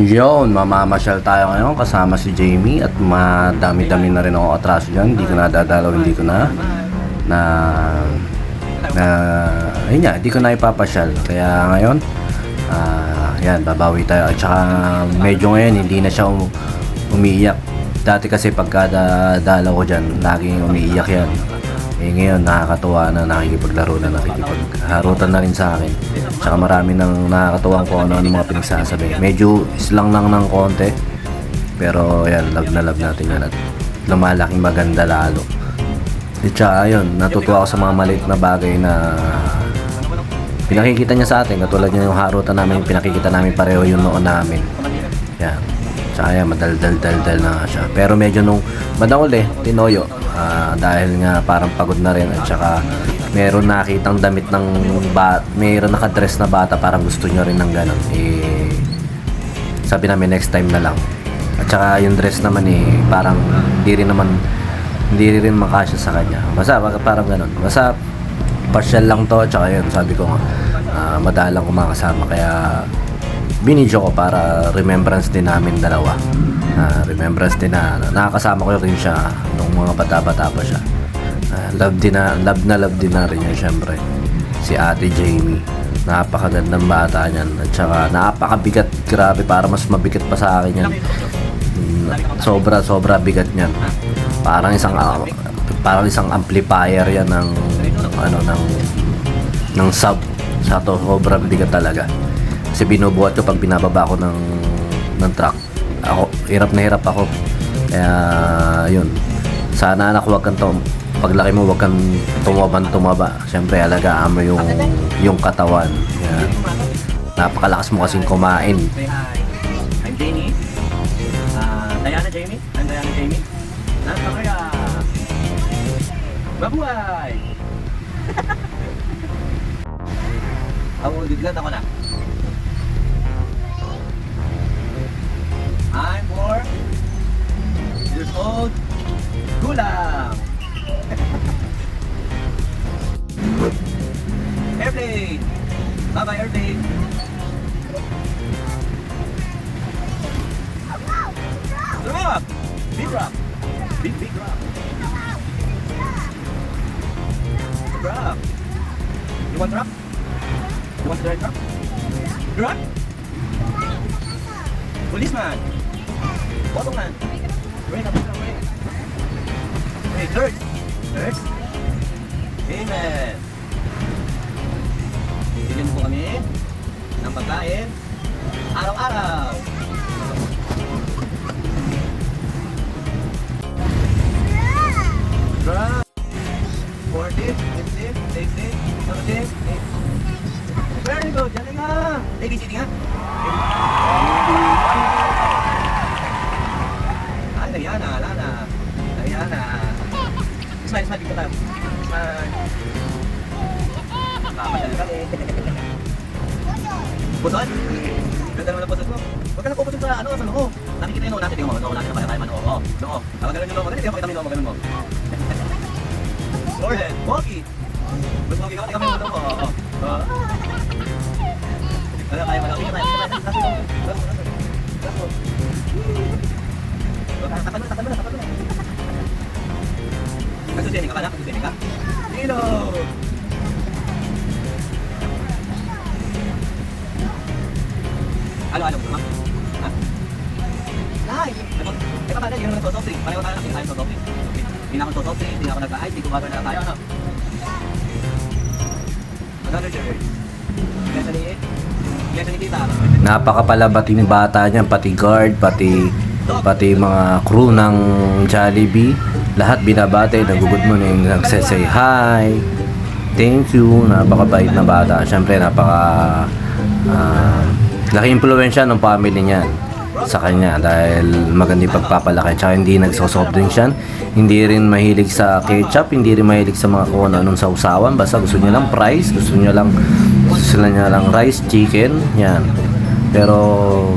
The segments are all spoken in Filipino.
Yun, mamamasyal tayo ngayon kasama si Jamie at madami-dami na rin ako atraso dyan. Hindi ko na dadalaw, hindi ko na na na ayun nga, hindi ko na ipapasyal. Kaya ngayon, yan, babawi tayo. At saka medyo ngayon hindi na siya umiiyak. Dati kasi pagka dalaw ko dyan, laging umiiyak yan. Eh ngayon nakakatuwa na, nakikipaglaro na, nakikipagharutan na rin sa akin. Tsaka marami nang nakakatuwa ko ano mga pinagsasabi. Medyo islang lang ng konti, pero yan, love na love natin yan at lumalaking maganda lalo. At tsaka yun, natutuwa ako sa mga maliit na bagay na pinakikita niya sa atin. Katulad niya yung harutan namin, pinakikita namin pareho yung noon namin. Yan. Tsaka yan, madaldal-daldal na siya. Pero medyo nung bandang uli, tinoyo. Dahil nga parang pagod na rin. At saka meron nakitang damit ng meron nakadress na bata, parang gusto niya rin ng ganun. Eh, sabi namin next time na lang. At saka yung dress naman parang hindi rin makasya sa kanya. Basta parang ganun. Basta partial lang to. At saka yun, sabi ko nga, madalang kumakasama. Kaya binidyo ko para remembrance din namin dalawa. Remembrance din na nakakasama ko rin siya nung mga bata-bata pa siya. Love din na rin yun syempre. Si Ate Jamie. Napakagandang bata niyan. At saka napakabigat. Grabe, para mas mabigat pa sa akin yan. Sobra bigat niyan. Parang isang amplifier yan ng sub. Sa to, sobrang bigat talaga. Kasi binubuhat ko pag binababa ko ng truck. Hirap na hirap ako. Kaya yun, sana anak, paglaki mo, wag kang tumaba. Siyempre alagaan mo yung katawan. Yan. Napakalakas mo kasing kumain. Say hi. I'm Jamie. Diana Jamie. I'm Diana Jamie. Nasa kaya. Mabuhay! Ako, biglat ako na. I'm 4 years old. Gulang! Airplane! Bye-bye, airplane! Rock! Big rock! Big rock! Rock! You want rock? You want to drive truck? Rock? Policeman! Waterman! Wait up, wait! Hey, church! Church! Amen! Bigyan mo po kami ng pagkain araw-araw! Drop! 40, 50, 60, 70, 80. Very good! Diyan nga! ABCD nga! Ay, Diana, Lana. Diana. Smile, smile dito tayo. Smile. Papadala kami. Putot? Ganda naman ang putot mo. Huwag ka na puputot sa sa noo. Nakikita yung noo natin. Tingnan mo, noo natin. Kaya noo. Noo. Kapag ganun yung noo. Ganun, pakita mo yung noo. Ganun mo. Forehead. Pogi. Mas pogi ka. Tingnan mo yung noo mo. Kaya kaya malaki ka tayo. Tapan mo na. Nagsusinig ka ba na? Nagsusinig ka? Dino! Ano? Ha? Ay! Teka ba na? Hindi naman nagsosoft drink. Pareho tayo na kinakain soft drink. Hindi na ako soft drink. Hindi na ako nag-ice. Hindi gumagana na tayo. Ano? Another jerk. Kaya sa ni tita. Napakapalabating bata niyan, pati guard, pati mga crew ng Jollibee. Lahat binabate, nag-good morning, nagsasay hi, thank you. Napakabait na bata. Siyempre laki impluwensya ng family niyan sa kanya dahil maganda yung pagpapalaki. Tsaka hindi nagsosoft drink siya, hindi rin mahilig sa ketchup, hindi rin mahilig sa mga kung anong sausawan. Basta gusto niya lang fries, gusto niya lang rice, chicken, yan. Pero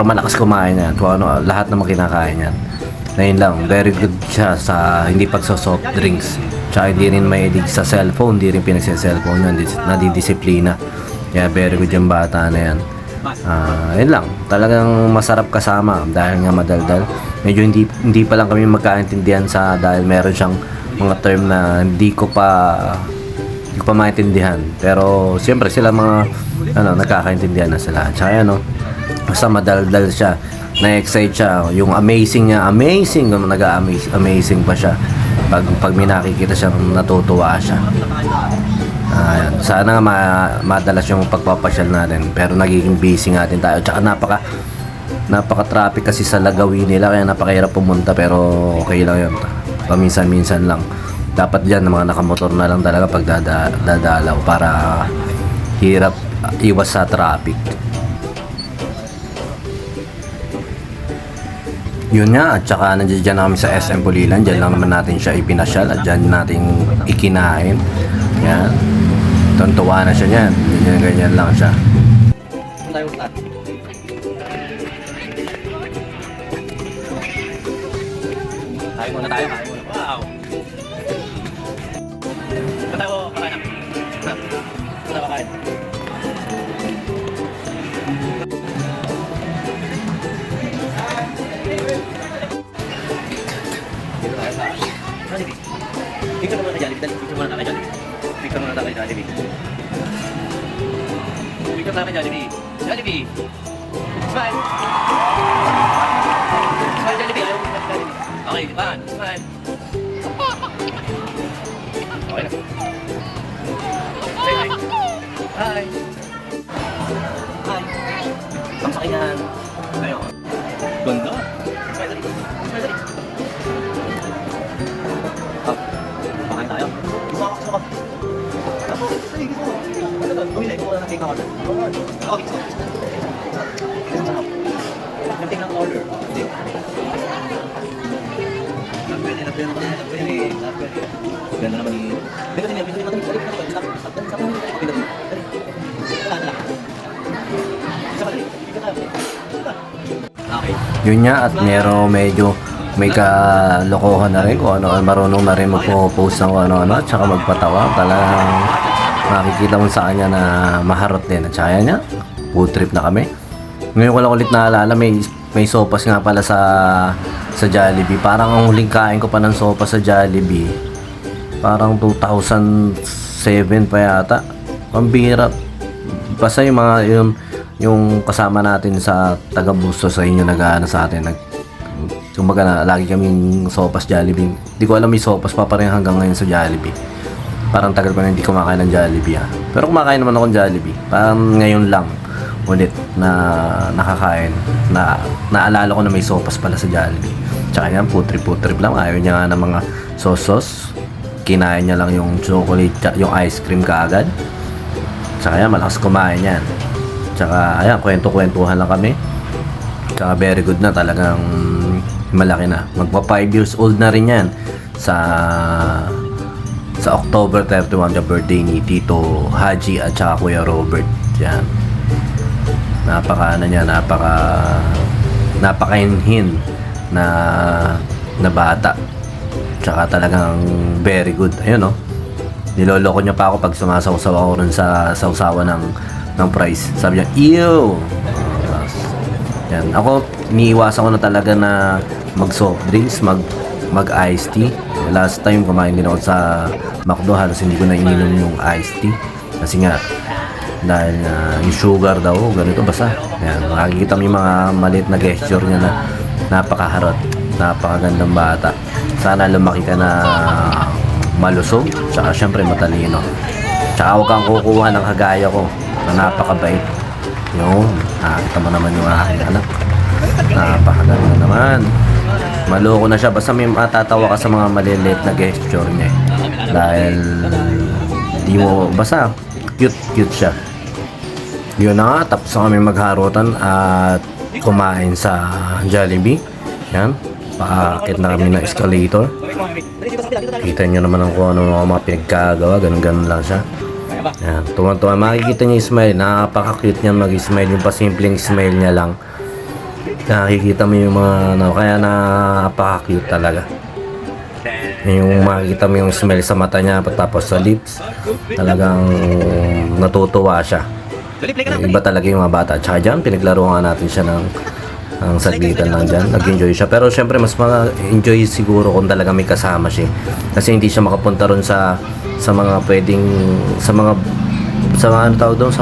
malakas kumain yan. Kung ano, lahat na kinakain yan. Na yun lang, very good siya sa hindi pagsosoft drinks. Tsaka hindi rin mahilig sa cellphone, hindi rin pinagsa-cellphone yan, nadidisiplina. Kaya very good yung bata na yan. Yun lang, talagang masarap kasama dahil nga madaldal. Medyo hindi pa lang kami magkaintindihan dahil meron siyang mga term na hindi ko pa maintindihan. Pero siyempre sila mga nagkakaintindihan na sila. Tsaka basta madaldal siya, na-excite siya, yung amazing niya, nag-amazing pa siya pag may nakikita siyang natutuwa siya. Sana nga madalas yung pagpapasyal natin, pero nagiging busy nga din tayo. Tsaka napaka-traffic kasi sa lagawin nila, kaya napakahirap pumunta, pero okay lang yun. Paminsan-minsan lang. Dapat dyan mga nakamotor na lang talaga pag dadalaw para hirap iwas sa traffic. Yun nga, at saka nandiyan na kami sa SM Pulilan. Diyan lang naman natin siya ipinasyal at dyan natin ikinain. Yan. Tuntuwa na siya niyan. Ganyan lang siya. Tayo lahat. Kain muna tayo. Wow! Tayo kakain na. Tayo kakain. Dito tayo sa Jollibee. Picture muna tayo Jollibee. Picture muna tayo Jollibee. Picture muna tayo Jollibee. Picture tayo Jollibee. Jollibee! Smile! Smile Jollibee. Ayaw mo Jollibee. Okay, one. Smile. Okay na. Say hi. Hi. Hi. Ang sakin yan. Tayo. Ganda. Smile dali. Smile dali. Up. Pakain tayo. Gusto ka. Sige, gusto ko. Ano doon? Bumili ko muna ng take order. Okay, gusto ko. Yung take ng order. Take. Nagpwede. Ganda naman ni... Pero din yan, pinto natin. Stop. Pinto din. Dali. Wala na lang. Isa pa dali. Pinto tayo. Okay. Yun nga, at medyo may kalokohan na rin kung ano, marunong na rin magpo-post ng ano, at saka magpatawa. Talagang makikita mo sa kanya na maharot din. At saka niya, food trip na kami. Ngayon ko lang ulit naalala, may sopas nga pala sa Jollibee. Parang ang huling kain ko pa ng sopas sa Jollibee, parang 2007 pa yata. Pambira. Basta yung mga yung kasama natin sa taga Bustos sa inyo sa atin. Kumbaga na lagi kaming sopas Jollibee. Hindi ko alam may sopas pa rin hanggang ngayon sa Jollibee. Parang tagal ko na hindi kumakain ng Jollibee Pero kumakain naman ako ng Jollibee. Parang ngayon lang ulit na nakakain. Naalala ko na may sopas pala sa Jollibee. Tsaka yan, putrip lang. Ayaw niya nga ng mga sauce. Kinain niya lang yung chocolate, yung ice cream kaagad. Tsaka yan, malakas kumain yan. Tsaka ayan, kwento-kwentuhan lang kami. Tsaka very good na, talagang malaki na. Magpa 5 years old na rin yan sa October 31, the birthday ni Tito Haji at saka Kuya Robert. Yan. Napakainhin na bata. Tsaka talagang very good. Ayun niloloko niya pa ako pag sumasawsaw ako rin sa sausawan ng price. Sabi niya, ew! Yan. Ako, iniiwasan ko na talaga na mag soft drinks, mag iced tea. Last time kumain din ako sa McDo, halos hindi ko na ininom yung iced tea. Kasi nga, dahil yung sugar daw, ganito basta. Yan. Makikita mo yung mga maliit na gesture niya na napakaharot, napakagandang bata. Sana lumaki ka na malusog, tsaka syempre matalino. Tsaka huwag kang kukuha ng kagaya ko na napakabait. Yun, nakakita mo naman yung aking anak. Napakaganda naman. Maloko na siya, basta may matatawa ka sa mga maliliit na gesture niya. Dahil di mo, basta cute siya. Yun na nga, tapos na kami magharutan at kumain sa Jollibee. Yan, paakit na kami ng escalator. Kita nyo naman ang kung ano mga pinagkagawa, ganun lang siya. Yan, tuwan-tuwa, makikita niya yung smile, napaka-cute niya mag-smile, yung pasimpleng smile niya lang. Nakikita mo yung mga kaya napaka-cute talaga. Yung makikita mo yung smile sa mata niya, tapos sa lips, talagang natutuwa siya. Dali, play ka na. Iba talaga yung mga bata. Tsaka dyan, pinaglaro nga natin siya ng saglitan lang dyan. Nag-enjoy siya. Pero syempre, mas enjoy siguro kung talaga may kasama siya. Kasi hindi siya makapunta ron sa mga pwedeng, sa mga ano tawag doon,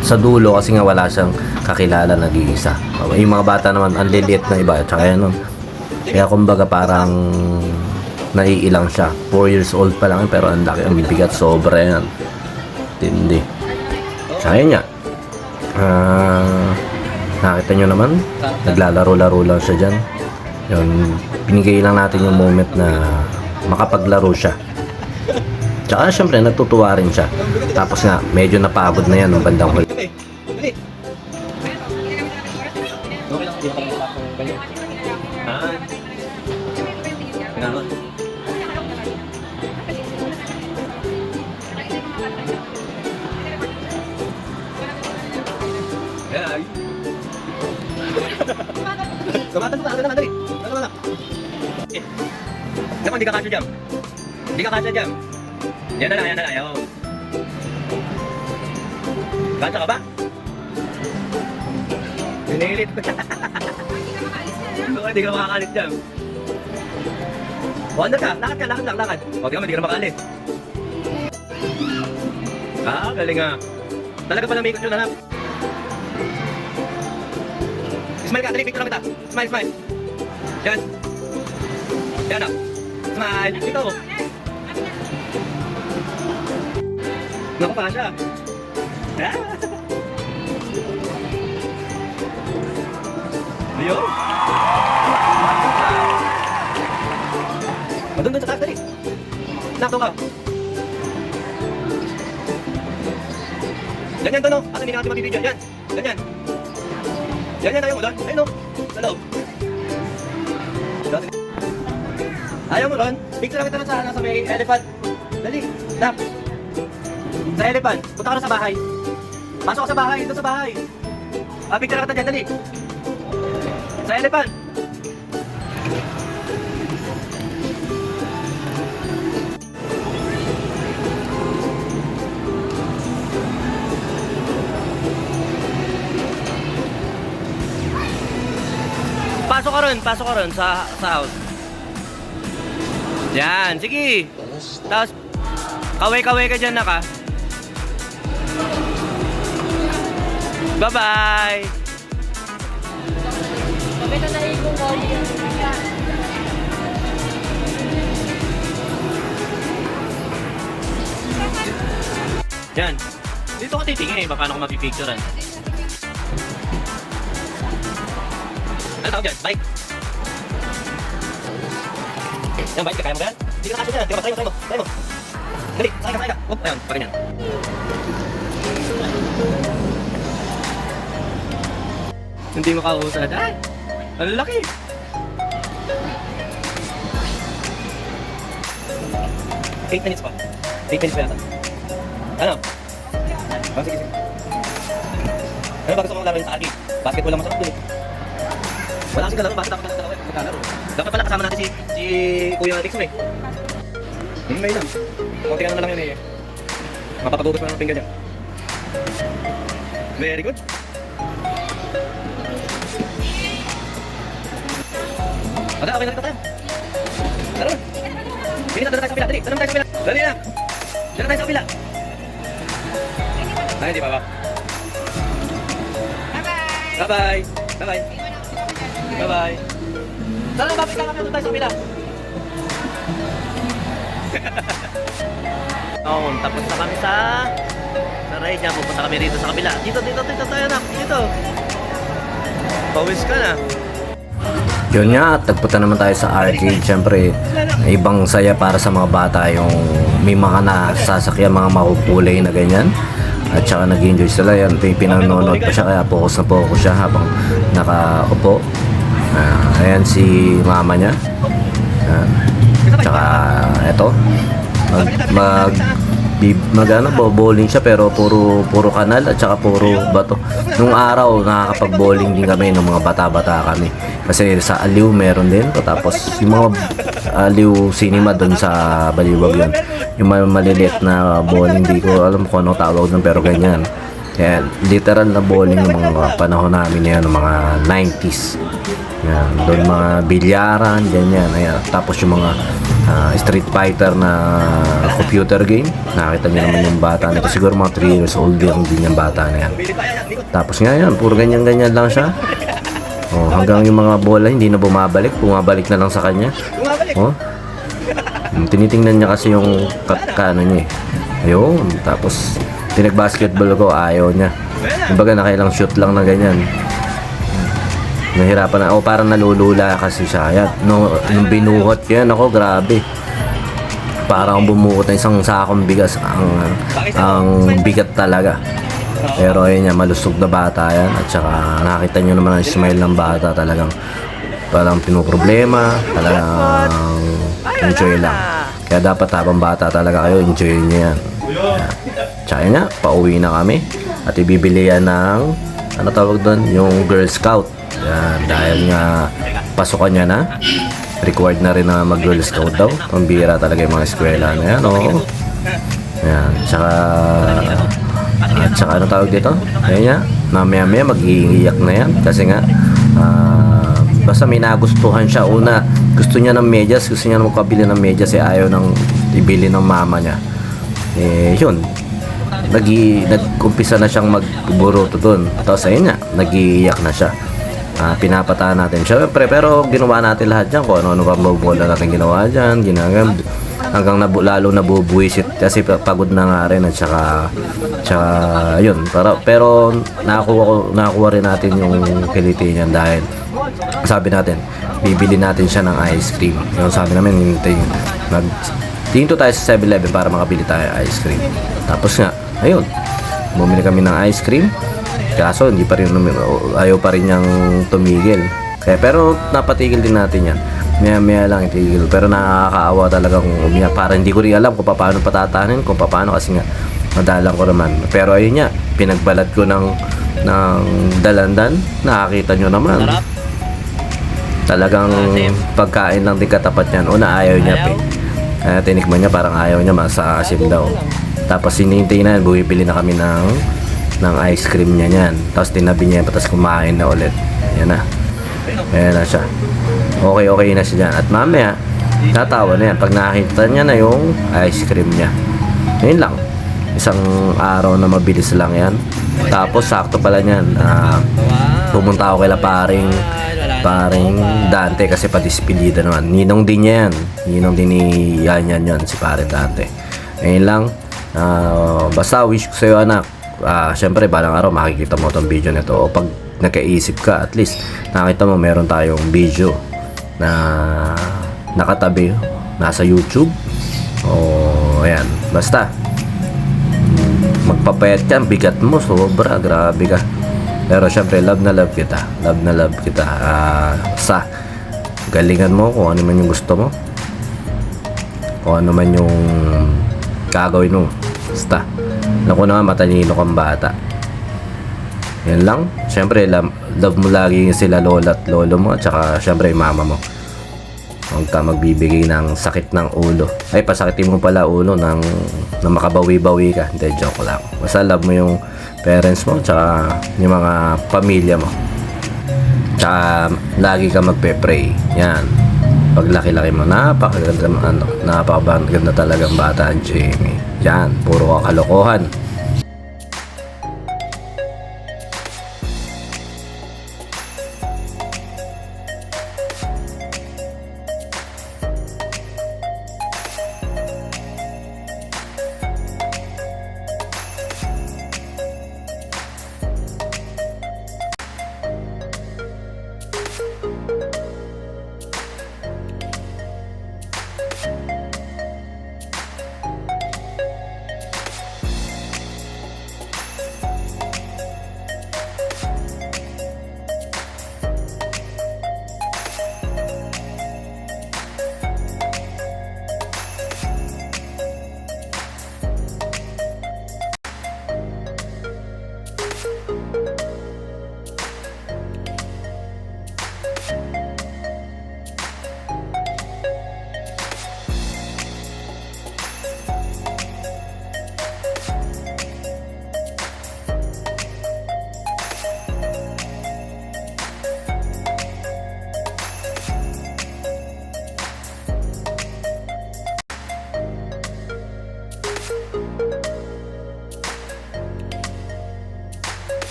sa dulo kasi nga wala siyang kakilala nag-iisa. Yung mga bata naman, ang liliit na iba. Tsaka yan, no? Kaya kumbaga parang naiilang siya. 4 years old pa lang pero ang laki, ang bigat, sobra yan. Tindi. Tsaka yun nga. Nakita nyo naman, naglalaro-laro lang siya dyan. Yun, binigay lang natin yung moment na makapaglaro siya. Tsaka syempre natutuwa rin siya. Tapos nga, medyo napagod na yan ng bandang huli. Okay. Dali. Okay lang. Hindi pa kayo. Ah. Ginawa. Ay. Kamatan mo ka naman, dali. Ano na? Eh. Naman, di ka kasya dyan. Di ka kasya dyan. Yan na lang, ayaw. Kasya ka ba? Pinilit ko. Hindi ka makakalit dyan. O, andun ka. Lakad. O, tingnan mo, hindi ka na makaalis. Ah, galing nga. Talaga pala may ikot yun, anak. Smile ka, dali, picture lang kita. Smile. Yan. Yan na. Smile. Dito. Naku pa siya. Ayun. Doon sa taas, dali. Nakto ka. Yan, doon o. Asa hindi natin mag-video? Yan. Yan, ayaw mo doon. Ayun o. Sa loob. Ayaw mo doon. Picture lang kita sa may elephant. Dali. Nak. Sa elephant. Punta ka na sa bahay. Pasok ka sa bahay. Doon sa bahay. Picture lang kita dyan. Dali. Sa elephant. Pasok ka ron sa house. Yan, sige. Tapos, kaway ka dyan na ka. Bye-bye. Yan. Dito ka titingin, paano ko mapipicturean? Ano tawag dyan? Bike? Yan, bike ka, kaya mo ba yan? Hindi ka nakasya dyan. Tira mo, try mo. Dali, sakay ka. Oh, ayun, pa rin yan. Hindi mo kausad. Ay! Ang laki! Eight minutes pa. 8 minutes pa yata. Ano? Oh, sige. Ano ba gusto kong laro sa arcade? Basketball lang masarap dun eh. Wala kasing kalaro, bakit ako magkalaro? Dapat pala kasama natin si Kuya Dixon eh. May lang. Kunti ka na lang yun eh. Mapapagubos pa ng pinggan niya. Very good. Okay na kita tayo. Tara na. Dali na tayo sa kapila. Dali na tayo sa kapila. Dali na. Dali na tayo sa kapila. Ay, hindi pa ba? Bye-bye. Bye-bye. Bye-bye. Tara, babalik na kami. Doon tayo sa kapila. Oh, tapos na kami sa ride niya. Pupunta kami rito sa kabila. Dito tayo na. Dito. Pawis ka na. Yun nga, at nagpunta naman tayo sa arcade. Siyempre, ibang saya para sa mga bata yung may mga nasasakyan, mga makukulay na ganyan. At saka nag-enjoy sila yan. Pinanonood pa siya, kaya focus siya habang nakaupo. Ayan si mama niya. Tsaka eto, bowling siya pero puro kanal at saka puro bato. Nung araw nakakapag-bowling din kami nung mga bata-bata kami. Kasi sa Aliw meron din to, tapos yung mga Aliw Cinema doon sa Baliwag yun. Yung maliliit na bowling, di ko alam kung ano tawag doon pero ganyan. Kaya literal na bowling ng mga panahon namin na yan, ng mga 90s. Yan, doon mga bilyaran, ganyan. Ayan. Tapos yung mga Street Fighter na computer game. Nakita niyo naman yung bata nito. Siguro mga 3 years old din yung bata na yan. Tapos nga yan, puro ganyan-ganyan lang siya. Oh, hanggang yung mga bola hindi na bumabalik na lang sa kanya. Oh. Tinitingnan niya kasi yung ano niya eh. Ayun, tapos tinag-basketball ko, ayaw niya. Kumbaga nakailang shoot lang na ganyan. Nahirapan na. O parang nalulula kasi siya. Yan. Nung binuhot ko yan, ako grabe. Parang bumuhot na isang sakong bigas. Ang bigat talaga. Pero ayun niya, malusog na bata yan. At saka nakita nyo naman ang smile ng bata. Talagang parang pinoproblema. Talagang enjoy lang. Kaya dapat habang bata talaga kayo, enjoy nyo yan. Tsaka nga, pauwi na kami. At ibibili yan ng, ano tawag doon? Yung Girl Scout. Yan, dahil nga pasukan niya na. Required na rin na mag Girl Scout daw. Pambira talaga yung mga eskwela na yan. Oo. Yan, tsaka at saka ano tawag dito? Ayun nga, mamaya mag-iiyak na yan. Kasi nga, basta may nagustuhan siya. Una, gusto niya ng medyas. Gusto niya magkabili ng medyas. Ayaw nang ibili ng mama niya. Yun, nag-umpisa na siyang magburuto doon. Tapos ayun nga, nag-iiyak na siya. Pinapataan natin siya. Pero ginawa natin lahat dyan. Kung ano-ano pang bola natin ginawa dyan. Hanggang lalo nabubuisit. Kasi pagod na nga rin. At saka yun. Pero nakakuha rin natin yung kiliti niyan. Dahil sabi natin, bibili natin siya ng ice cream. Yung sabi namin, tingin tayo sa 7-Eleven para makabili tayo ice cream. Tapos nga, ayun, bumili kami ng ice cream. Kaso hindi pa rin, ayaw pa rin niyang tumigil. Pero napatigil din natin yan. Maya lang itigil. Pero nakakaawa talagang umiyak. Para hindi ko rin alam kung paano patatanin, kung paano, kasi nga madalang ko naman. Pero ayun nga, pinagbalat ko ng dalandan. Nakakita nyo naman. Talagang pagkain lang din katapat yan. Una, ayaw niya tinikman niya, parang ayaw niya, masaasim daw. Tapos sinintay na yan, bumibili na kami ng ice cream niya niyan. Tapos tinabi niya, tapos kumain na ulit. Yan na. Ayan na siya. Okay na siya dyan. At mamaya, tatawa na yan pag nakita niya na yung ice cream niya. Yun lang. Isang araw na mabilis lang yan. Tapos sakto pala niyan, pumunta ako kay paring Dante kasi padispilida naman. Ninong din niya yan. Ninong din ni Yan si paring Dante. Ayun lang. Basta wish ko sa'yo, anak. Siyempre balang araw makikita mo itong video nito. O pag nagkaisip ka, at least nakita mo meron tayong video na nakatabi nasa YouTube. O ayan. Basta magpapayat ka, bigat mo sobra, grabe ka. Pero syempre love na love kita. Sa galingan mo kung ano man yung gusto mo, kung ano man yung gagawin mo. Basta naku naman, matalino kang bata. Yan lang. Syempre love mo lagi sila lola at lolo mo. At saka syempre mama mo. Huwag ka magbibigay ng sakit ng ulo. Ay, pasakitin mo pala ulo na makabawi-bawi ka. Hindi, joke lang. Basta love mo yung parents mo, tsaka yung mga pamilya mo. Tsaka lagi ka magpe-pray. Yan. Pag laki-laki mo, napakaganda talagang bata ang Jamie. Yan, puro kalokohan.